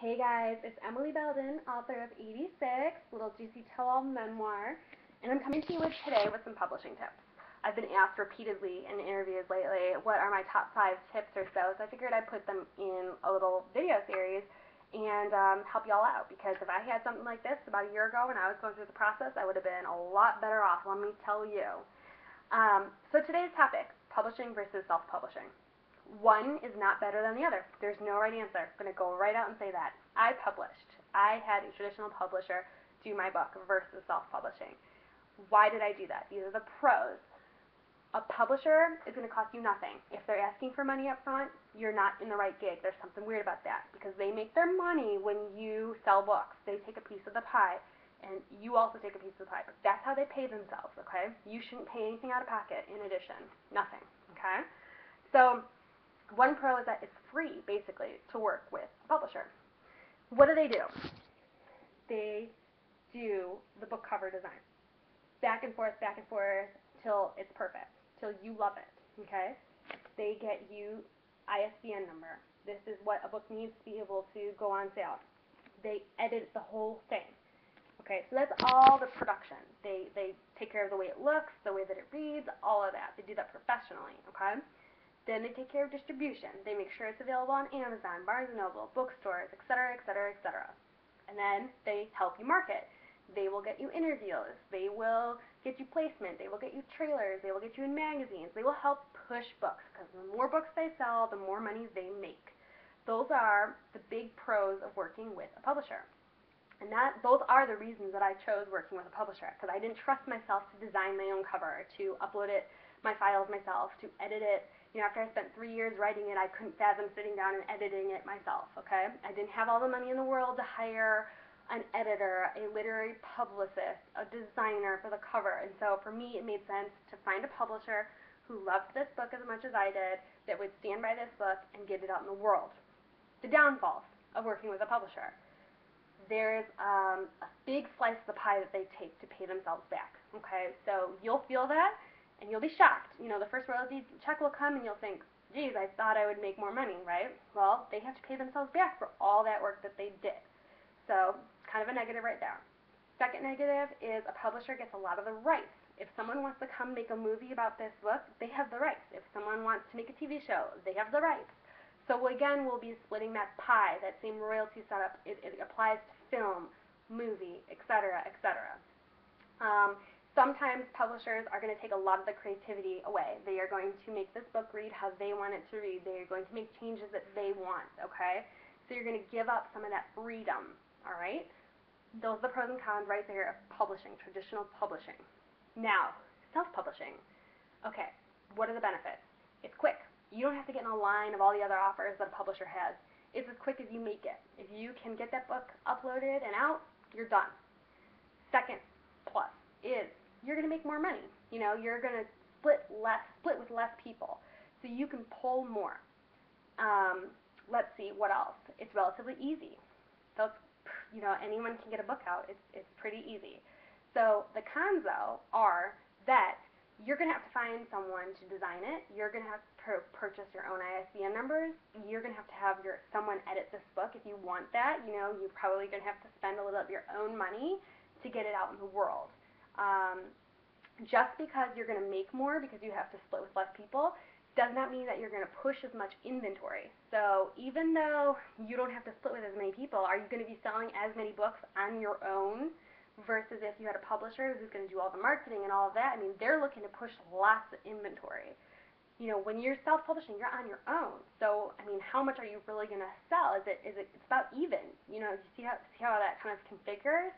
Hey guys, it's Emily Belden, author of 86, Little Juicy Tell-All Memoir, and I'm coming to you today with some publishing tips. I've been asked repeatedly in interviews lately, what are my top 5 tips or so I figured I'd put them in a little video series and help y'all out, because if I had something like this about a year ago when I was going through the process, I would have been a lot better off, let me tell you. So today's topic, publishing versus self-publishing. One is not better than the other. There's no right answer. I'm going to go right out and say that. I published. I had a traditional publisher do my book versus self-publishing. Why did I do that? These are the pros. A publisher is going to cost you nothing. If they're asking for money up front, you're not in the right gig. There's something weird about that, because they make their money when you sell books. They take a piece of the pie, and you also take a piece of the pie. That's how they pay themselves, okay? You shouldn't pay anything out of pocket in addition. Nothing, okay? So one pro is that it's free, basically, to work with a publisher. What do? They do the book cover design. Back and forth, till it's perfect, till you love it, okay? They get you ISBN number. This is what a book needs to be able to go on sale. They edit the whole thing. Okay, so that's all the production. They take care of the way it looks, the way that it reads, all of that. They do that professionally, okay? Then they take care of distribution. They make sure it's available on Amazon, Barnes & Noble, bookstores, etc., etc., etc. And then they help you market. They will get you interviews. They will get you placement. They will get you trailers. They will get you in magazines. They will help push books, because the more books they sell, the more money they make. Those are the big pros of working with a publisher. And those are the reasons that I chose working with a publisher, because I didn't trust myself to design my own cover, to upload it, my files myself, to edit it. You know, after I spent 3 years writing it, I couldn't fathom sitting down and editing it myself, okay? I didn't have all the money in the world to hire an editor, a literary publicist, a designer for the cover. And so for me, it made sense to find a publisher who loved this book as much as I did, that would stand by this book and get it out in the world. The downfalls of working with a publisher. There's a big slice of the pie that they take to pay themselves back, okay? So you'll feel that, and you'll be shocked. You know, the first royalty check will come, and you'll think, geez, I thought I would make more money, right? Well, they have to pay themselves back for all that work that they did. So, kind of a negative right there. Second negative is a publisher gets a lot of the rights. If someone wants to come make a movie about this book, they have the rights. If someone wants to make a TV show, they have the rights. So again, we'll be splitting that pie, that same royalty setup. It applies to film, movie, etc., etc. Sometimes publishers are going to take a lot of the creativity away. They are going to make this book read how they want it to read. They are going to make changes that they want, okay? So you're going to give up some of that freedom, all right? Those are the pros and cons right there of publishing, traditional publishing. Now, self-publishing. Okay, what are the benefits? It's quick. You don't have to get in a line of all the other offers that a publisher has. It's as quick as you make it. If you can get that book uploaded and out, you're done. Second plus is you're going to make more money. You know, you're going to split with less people, so you can pull more. Let's see, what else? It's relatively easy. So, you know, anyone can get a book out. It's pretty easy. So the cons, though, are that you're going to have to find someone to design it. You're going to have to purchase your own ISBN numbers. You're going to have someone edit this book if you want that. You know, you're probably going to have to spend a little of your own money to get it out in the world. Just because you're going to make more because you have to split with less people does not mean that you're going to push as much inventory. So even though you don't have to split with as many people, are you going to be selling as many books on your own versus if you had a publisher who's going to do all the marketing and all of that? I mean, they're looking to push lots of inventory. You know, when you're self-publishing, you're on your own. So, I mean, how much are you really going to sell? It's about even. You know, you see how that kind of configures?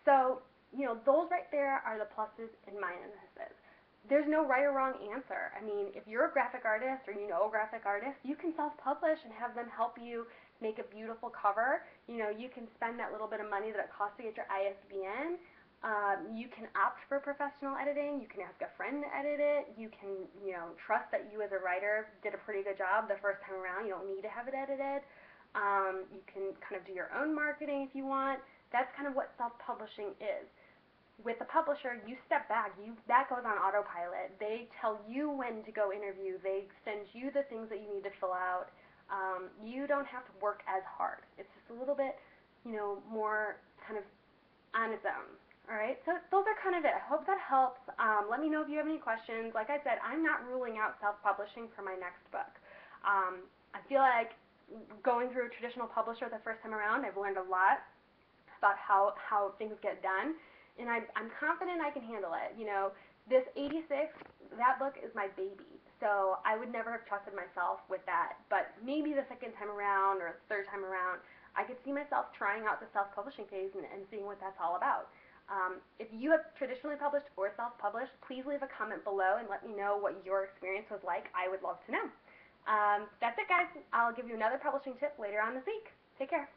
So, you know, those right there are the pluses and minuses. There's no right or wrong answer. I mean, if you're a graphic artist or you know a graphic artist, you can self-publish and have them help you make a beautiful cover. You know, you can spend that little bit of money that it costs to get your ISBN. You can opt for professional editing. You can ask a friend to edit it. You can, you know, trust that you as a writer did a pretty good job the first time around. You don't need to have it edited. You can kind of do your own marketing if you want. That's kind of what self-publishing is. With a publisher, you step back. That goes on autopilot. They tell you when to go interview. They send you the things that you need to fill out. You don't have to work as hard. It's just a little bit, more kind of on its own. All right, so those are kind of it. I hope that helps. Let me know if you have any questions. Like I said, I'm not ruling out self-publishing for my next book. I feel like going through a traditional publisher the first time around, I've learned a lot about how things get done, and I'm confident I can handle it. This 86, that book is my baby, so I would never have trusted myself with that. But maybe the second time around or the third time around, I could see myself trying out the self-publishing phase and seeing what that's all about. If you have traditionally published or self-published, please leave a comment below and let me know what your experience was like. I would love to know. That's it, guys. I'll give you another publishing tip later on this week. Take care.